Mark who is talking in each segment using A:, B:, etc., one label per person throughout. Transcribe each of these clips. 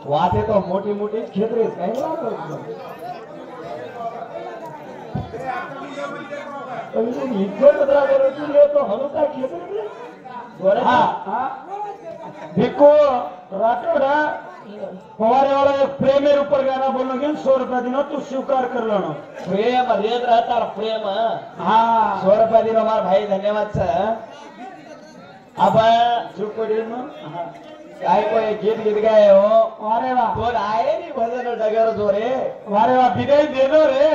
A: वाते तो मोटी मोटी खेतरे काही लागत इज्जत राहतो तो हनु काय खेतरे
B: देखो राठौड़ा हमारे वाला एक प्रेम ऊपर गाना बोलने के 100 रुपया दिनो तू स्वीकार कर लो
A: प्रेम रेत रहता प्रेम
B: हाँ
A: 100 रुपया दिनो हमारा भाई धन्यवाद सर अब चुप काय कोई गीत गीत गाए हो
B: अरे वाह
A: तो आए नहीं भजन डगर जो रे
B: अरे वाह विदाई दे दो रे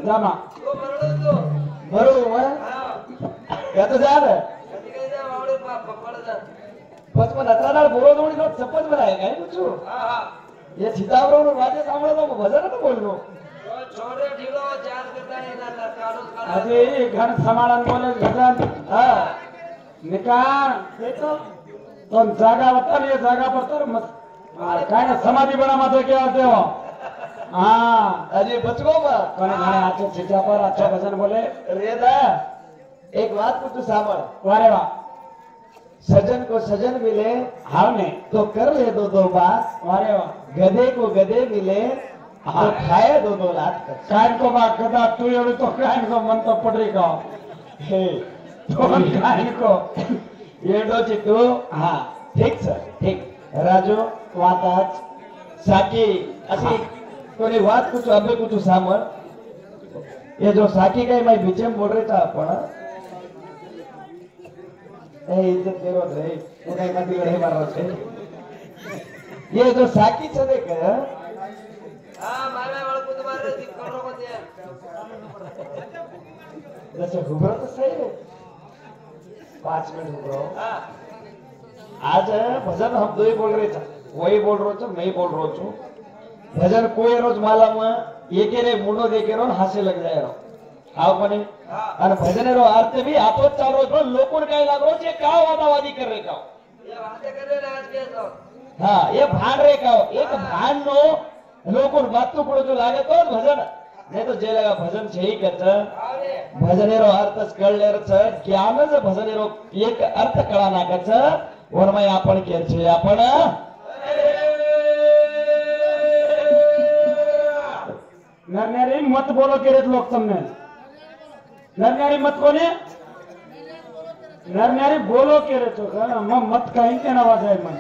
B: जामा
A: बरोबर क्या तो जा रहे पचपन 18 बोरो जोड़ी नो चप्पच बनाए काय पूछो ये सीतावरो नो वाजे सांभळो तो भजन तो बोलनो
C: छोड़े ढीलो जात करता नहीं ना काढून
B: अरे घण समाळन बोले भजन
A: हां
B: निकाल देखो तुम जागा बता ये जागा पर तर मत काय ना समाधी बना मत क्या होते हो हाँ
A: अरे बचको बा
B: कोने घणे आचे सीता पर अच्छा भजन बोले
A: रेदा एक बात पूछू सांभळ
B: वारे वाह
A: सजन को सजन मिले
B: हाल ने
A: तो कर ले दो बात
B: वारे वाह
A: गधे को गधे मिले तो खाए दो लात
B: कान को बा कदा तू एवढी तो कान को मन तो पडरी का
A: हे
B: तो कान को
A: येडो चित्तू हा ठीक सर ठीक राजू वाताच साकी अशी कोणी बात कुछ अबे कुछ सामर ये जो साकी का मैं बीच में बोल रहे था आपण ए इज्जत करो रे तू काय मत गडे मारला छे ये जो साकी छे देख
C: हां मारे वाला तुम्हारे करो को दे
A: जैसे घुबरो तो सही है 5 मिनट घुबरो
C: हां
A: आज भजन हम दो ही बोल रहे थे वही बोल रहा हूँ मैं ही बोल रहा हूँ भजन कोई रोज माला में एक रे मुंडो देखे रो हासे लग जाए रो आओ कोने અને ભજનેરો અર્થ બી આપો જ ચાલો છો લોકોને કઈ લાગરો છે કાવ વાદાવાદી કરે કાવ
C: ये बातें करे ना आज के तो
A: હા એ ભાન રે કાવ એક ભાન નો લોકોને વાતું પડો જો લાગે તો ભજન નહીં તો જે લગા ભજન છે ઈ કે છે
C: अरे
A: ભજનેરો અર્થ જ કળલેર છે જ્ઞાન જ ભજનેરો એક અર્થ કળા નાખે છે ઓરમય આપણ કે છે આપણ
B: नरनारी मत बोलो के रे लोग तुमने नरनारी मत कोने नरनारी बोलो के रे तो मत कहीं के ना वाजाय मन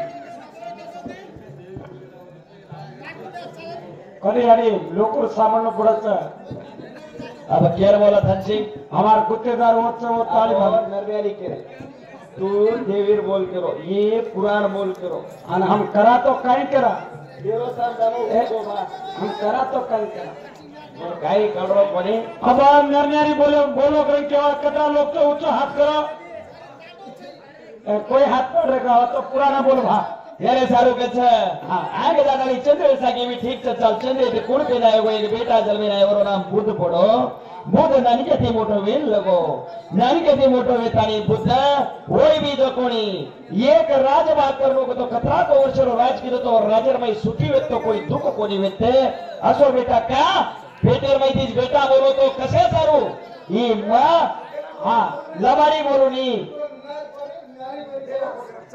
B: करी यारी लोकुर सामने पड़त
A: अब केर बोला धनसी
B: हमार गुत्तेदार होत वो ताली
A: और नरवेली के तू देवीर बोल करो ये पुराण बोल करो
B: और हम करा तो कहीं करा
A: देरो साहब जानो
B: हम करा तो कहीं करा
A: गाय करो कोनी
B: अब नरनारी बोलो बोलो कहीं केवा कतरा लोग तो ऊंचो हाथ करो कोई हाथ पड़ रखा हो तो पुराना बोलो भा
A: यारे सारू के छे हां आगे दादानी चंद्र सागी भी ठीक से चल चंद्र के कोण पे ना एगो एक बेटा जन्मे ना एवरो नाम बुद्ध पड़ो बुद्ध नानी के थी मोटो वेल लगो नानी के थी मोटो वेतानी बुद्ध होय भी जो कोणी एक राजभाग करनो को तो खतरा को वर्षरो राज की तो राजर में सुखी वेत तो कोई दुख कोनी वेते असो बेटा का पेटेर में थी बेटा बोलो तो कसे सारू ई मां हां लबाड़ी बोलो नी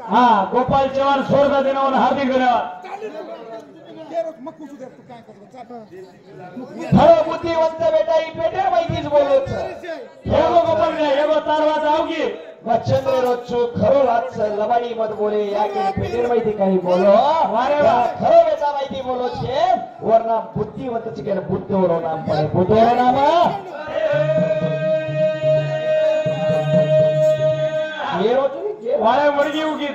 B: हाँ गोपाल चव्हाण स्वर्ग देना हार्दिक धन्यवाद
A: खरो बुद्धिवंत बेटा ई पेटे माहितीच बोलो छ
B: एगो गोपाल ने एगो तारवा जाओगी
A: वचन रोचो खरो વાત છે લબાડી મત બોલે યા કે પેટેર માહિતી કઈ બોલો
B: વારે વાહ
A: ખરો બેટા માહિતી બોલો છે ઓરના બુદ્ધિવંત છે કે બુદ્ધોરો નામ પડે બુદ્ધોરો નામ કેરો છે કે
B: વાળે વળગી ઉગી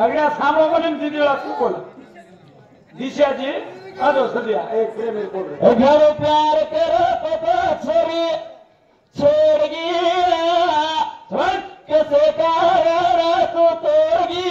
B: અગડા સામો મને દીધેલા તું બોલ દિશાજી આજો સદિયા એક પ્રેમી બોલ
A: ઘર પ્યાર કરો પપા છોરી છોડગી कैसे कारा तो तोड़गी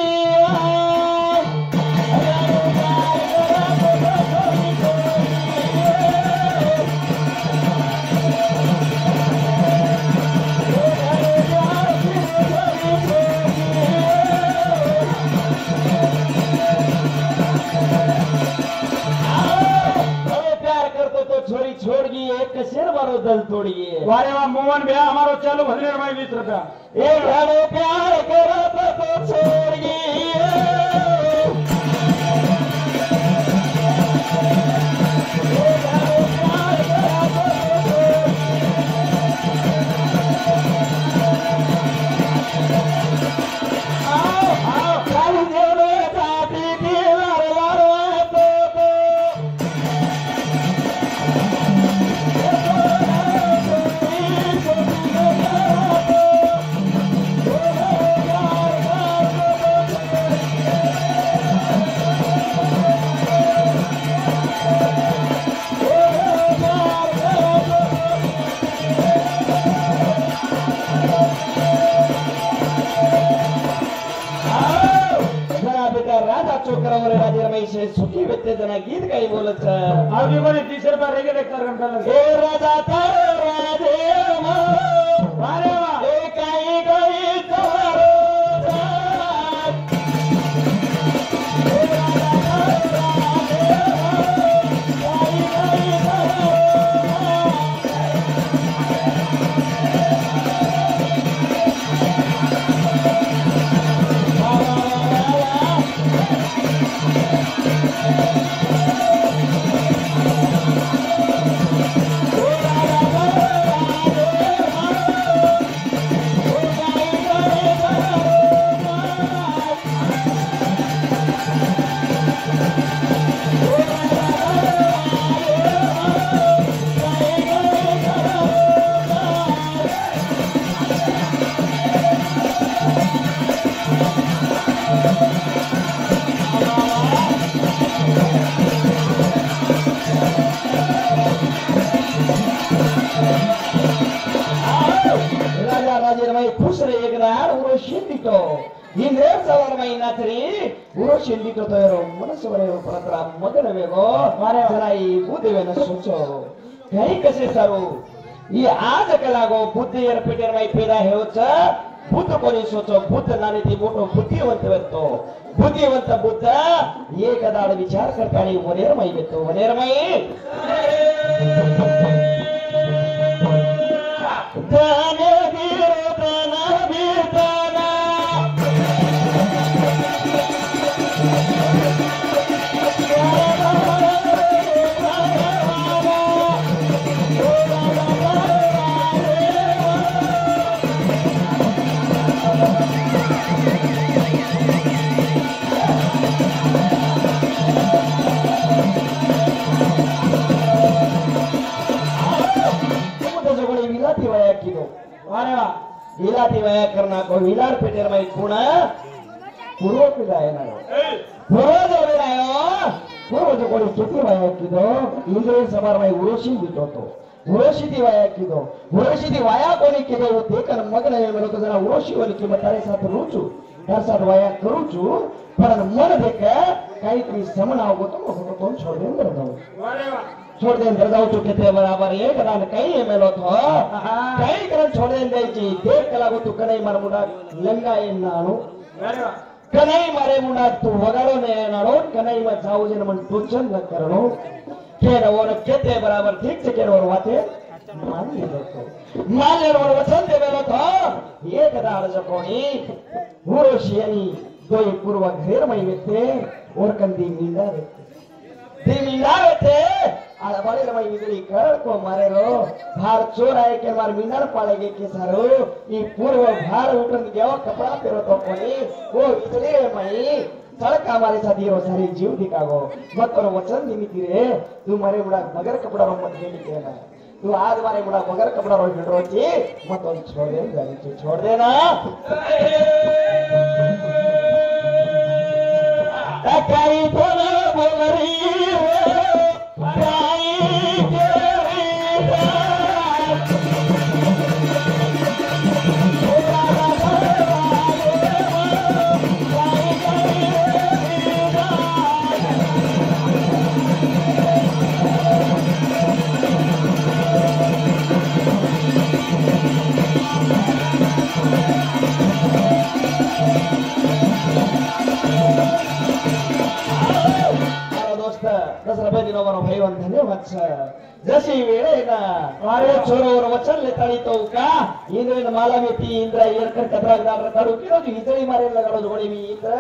A: छोरी छोड़गी एक शेर मारो दल तोड़िए
B: वारे वाह मोहन भैया हमारो चालू 20 रुपया
A: एक प्यार करो तो छोड़गी से सुखी व्यक्ती जना गीत काही बोलत
B: अगदी म्हणे 30 रुपये रेगे देखता रमताना
A: हे राजा तारा देव
B: अरे वा
A: हे काही काही तारो खुश रे एकदार उरो शिंदितो हिंद्रे सवार महिना तरी उरो शिंदितो तोरो मनसवरे परतरा मगन वेगो मारे जराई बुद्धवेन सोचो काही कसे सारू ई आज कलागो बुद्धीर पेटेर माई पेदा हेवच बुद्ध कोणी सोचो बुद्ध नाने ती मोठो बुद्धिवंत वेतो बुद्धिवंत बुद्ध एकदाड विचार करतानी वनेर माई वेतो वनेर माई दाने विलाती वया करना को विलार पेटेर माई पुणा पूर्व पिलायना पूर्व जोडनायो पूर्व जो कोणी किती वया किदो इंद्रिय सभार माई उरोशी दितो तो उरोशी ती वया किदो उरोशी ती वया कोणी किदो ते कन मगन हे मेरो जरा उरोशी कोणी की तारे साथ रुचू तार साथ वया करू छु पण मन देख काही तरी समन आवगो तो तो छोड़ दे अंदर जाऊ
B: अरे वा
A: छोड़ दे अंदर जाऊ तू किथे बराबर एक दान काही मेलो तो काही करन छोड़ दे द्यायची देख लागो तू कणई मार मुडा लंगा येनाणो
B: अरे वा
A: कणई मारे मुडा तू वगाडो ने येनाणो कणई मा जाऊ जे मन टोचन न करणो केर ओर केते बराबर ठीक से केर ओर वाते मान लेतो मान ले ओर वचन दे मेलो तो एक दाड जकोणी हुरोशियनी दोई पूर्व घेर मई वेते और कंदी मींदा वेते दी मींदा वेते आ बड़े रमई विदरी कर को मारे रो भार चोर आए के मार मीनार पालेगे के सारो ई पूर्व भार उठन गयो कपड़ा पेरो तो कोनी वो विदरी मई सड़क हमारे साथी रो सारी जीव दिखागो मत और वचन निमिति रे तू मारे मुड़ा बगर कपड़ा रो मत देनी केना तू आज मारे मुड़ा बगर कपड़ा रो ढो छी मत और छोड़ दे गाड़ी छोड़ देना काही बोल बोलरी काही जशी वेळ आहे ना अरे छोरोवर वचन लेताळीतो का इंद्रेन माला मेती इंद्र येरकर कतरागदार काढू किलो हिजळी मारेल लगाडो जोडी मी इंद्र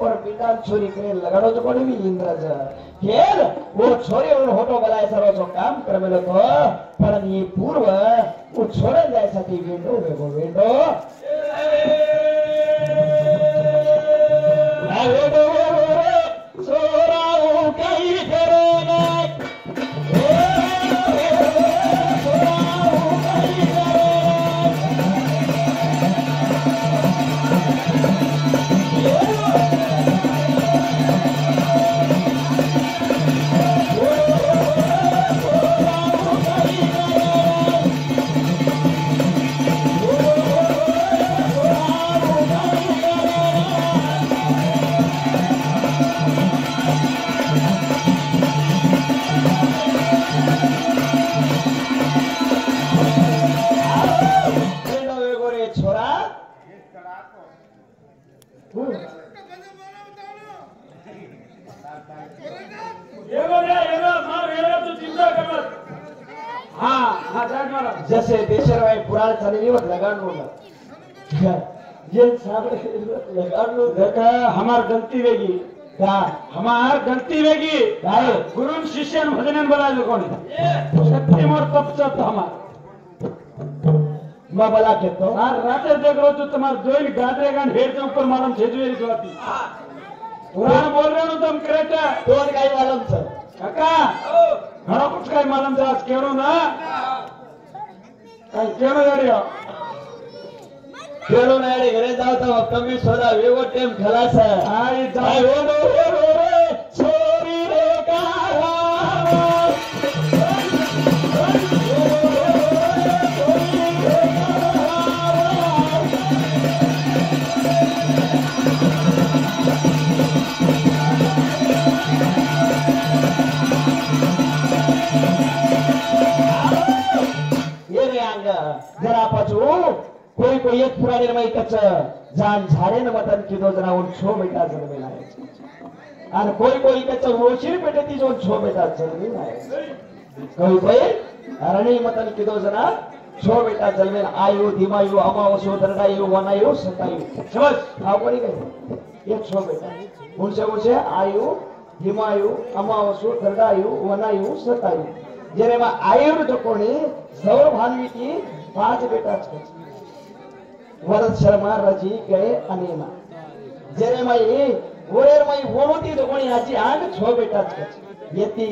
A: और पिंडान छोरी करेल लगाडो जोडी मी इंद्रज खेल वो छोरीवर होटो बलाय सर्वचो काम करमेलो तो पण ही पूर्व वो छोरे जायसाठी वेंडो वेगो वेंडो वेगो सोराऊ काही करो नाही
B: हा जाग मला
A: जसे देशरवाई पुराण चालेली व लगाडलो ये साबरे लगाडलो
B: देखा हमार गलती वेगी
A: का
B: हमार गलती वेगी
A: काय
B: गुरु शिष्यन भजनन बोलायचं कोणी शक्ति मोर तपचत हमार
A: मैं बला कहता हूँ
B: यार रात देख लो तो तुम्हार दोन गादरे गान हेड के ऊपर मालूम छेजवेरी जोती पुराण बोल रहे हो तुम करेक्ट
A: दोन काही मालूम सर
B: काका घणो कुछ काही मालूम था आज केणो ना काही केणो गाड़ियो
A: खेळू नाही घरे जाऊ तर कमी सोडा वेगो टेम खलास
B: आई
A: जाय
B: जाय
A: ओडो रे छोरी रे काला ये रे अंग जरा पाचू कोई एक पुराने रमा एकच जान झाडे न मतन किदो जना उन छो बेटा जन्मेला आहे आणि कोई एकच रोशीर पेटे ती जोन छो बेटा जन्मेला आहे कोई अरणी मतन किदो जना छो बेटा जन्मेला आयु धीमायु अमावस्यो दरडायु वनायु सतायु समज हा कोणी काय एक छो बेटा उनसे आयु धीमायु अमावस्यो दरडायु वनायु सतायु जेरे में आयु तो कोणी सौर भानवी की 5 बेटा वरद शर्मा रजी गए अनेमा जेरे माई ओरेर माई वोनोती तो कोणी आजी आंग छो बेटा येती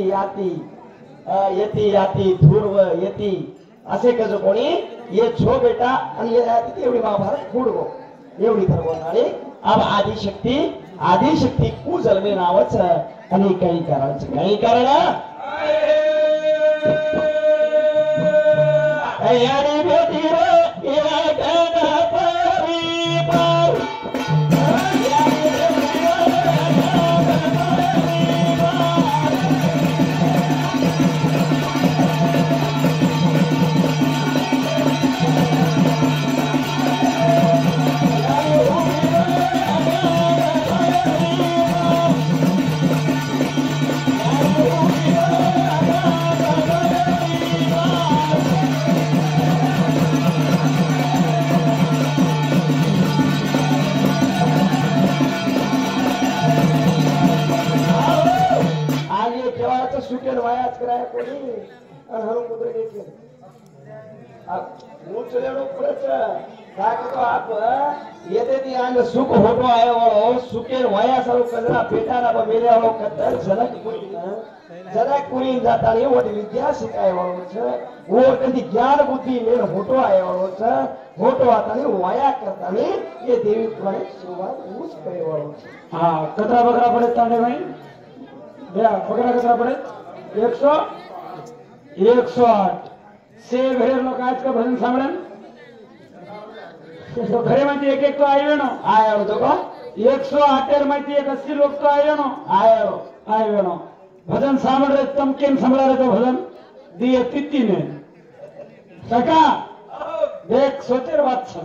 A: याती धुर्व येती असे कजो कोणी ये छो बेटा आणि ये याती एवढी महाभारत फुडगो एवढी धरवणारी अब आदिशक्ती कु जन्मे नावच आणि काही कारण यारी बेटी रे या गाना परी पार सुकेल वायाच कराय कोणी आणि हरून कुत्रे घेतले ऊंच लेडो पुढेच काय करतो आप येते ती अंग सुख होतो आहे वाळो सुकेल वाया सर्व कजरा पेटाना मेले वाळो कतर जनक कुणी जातानी वडी विद्या शिकाय वाळो वो कधी ज्ञान बुद्धी मेल होतो आहे वाळो होतो आतानी वाया करतानी ये देवी पुराणे सुरुवात ऊच करे वाळो
B: हा कचरा बकरा पडे तांडे भाई द्या बकरा कचरा पडे 108 से घरे लोग आज का भजन सांभळन तो घरे मध्ये एक तो आयवेनो
A: आयो तो का
B: 108 माहिती 80 लोग तो आयवेनो भजन सांभळ रे तम केम सांभळा रे तो भजन दिए तित्ती ने सका देख सोचेर बात छ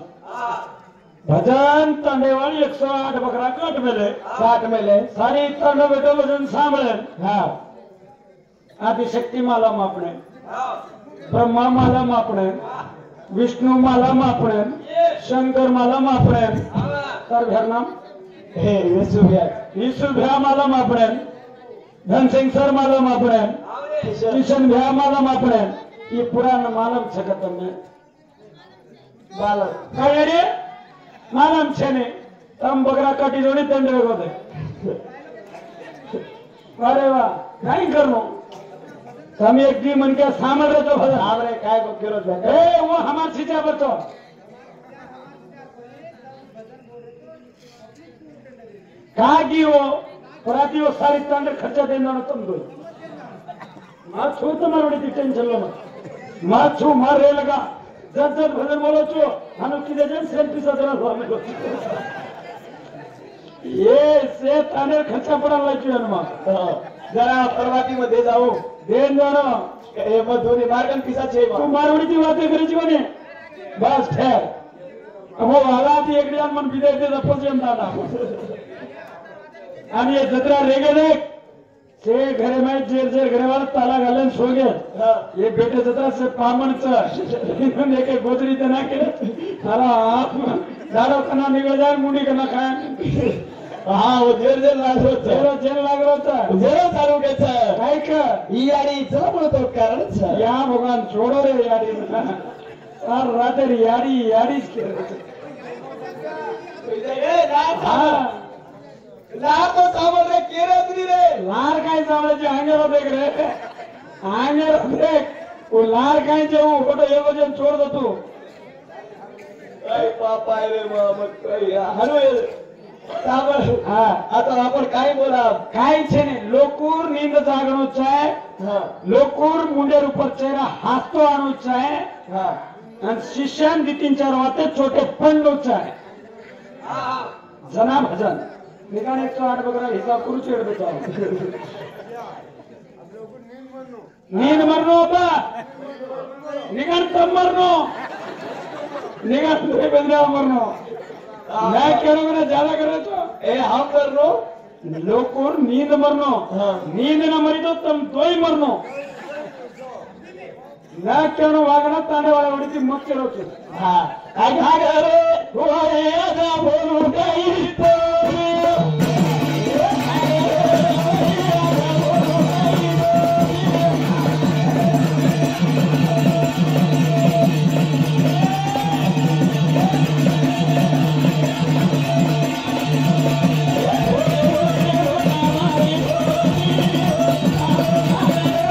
B: भजन तंडेवाली 108 बकरा काट मेले
A: 60 मेले
B: सारी तंडो बेटो भजन सांभळे
A: हाँ
B: आदिशक्ति माला मापणे ब्रह्मा माला मापणे विष्णु माला मापणे शंकर माला मापणे तर घर नाम
A: हे
B: यीशु भ्या माला मापणे धनसिंग सर माला मापणे किशन भ्या माला मापणे ये पुराण मालम छकत તમને
A: बालक
B: काय रे मालम છે ને તમ બકરા કાટી જોડી તંડે ગોતે अरे वाह काय करनो તમે એક દી મન કે સાંભળ રે તો ભલે
A: આવરે काय को केरो
B: ए वो हमार सीचा बतो कागियो परातियो सारी तंड खर्चा देना तुम दो मां छु तुम्हारे डी टेंशन लो मां छु मार रे लगा जब भजन बोलो छो हनु की दे सेल्फी सदरा स्वामी को ये से ताने खर्चा पड़ा लागियो हनुमा
A: जरा परवाती मध्ये जाऊ
B: देन जानो
A: हे मधुरी मार्गन पिसा छे
B: तू मारवडी ती बातें करी छी कोने बस ठहर हो आला ती एक जण मन विद्यार्थी पर्यंत आला आणि हे जत्रा रेगे देख से घरे में जेर जेर घरे वाला ताला घालन सो गए ये बेटे जत्रा से पामणच इन्होंने एक गोदरी तना के सारा आप दाड़ो कना निकल जाए मुंडी कना खाए
A: हा वो जेर जेर लागलो
B: जेरो जेर लागलो होता
A: जेरो चालू घ्यायचं
B: काय का
A: ही याडी चला म्हणतो कारणच
B: या भगवान छोडो रे याडी सार रात्री याडी याडीच केलं हा
A: लार तो सामोर रे केरत्री रे
B: लार काय चावल्याचे आंगेरो देख रे आंगेरो देख वो लार काय जेवू फोटो हे वजन छोड दो तू
A: काय पापा रे मग काय हरवे सामोर
B: हा
A: आता आपण काय बोला
B: काय છે ને લોકુર નીંદ જાગણું છે
A: હા
B: લોકુર મુંડેર ઉપર ચહેરા હાથતો આણું છે
A: હા
B: અને શિષ્યાન દી 3-4 વાતે છોટે પંડું છે जना भजन निकाल 108 बकरा हिसाब करू छेड बेचारो नींद मरनो बा निकाल तम मरनो निकाल तुरे बंदरा मरनो मैं कह रहा हूं ज्यादा करे तो
A: ए हम करनो
B: लोकुर नींद मरनो
A: हाँ।
B: नींद न मरी तो तुम दो ही मरनो मैं कह रहा हूं वागना ताने वाले बड़ी थी मत करो तू
A: हा काय रे होय आजा बोलू गई तो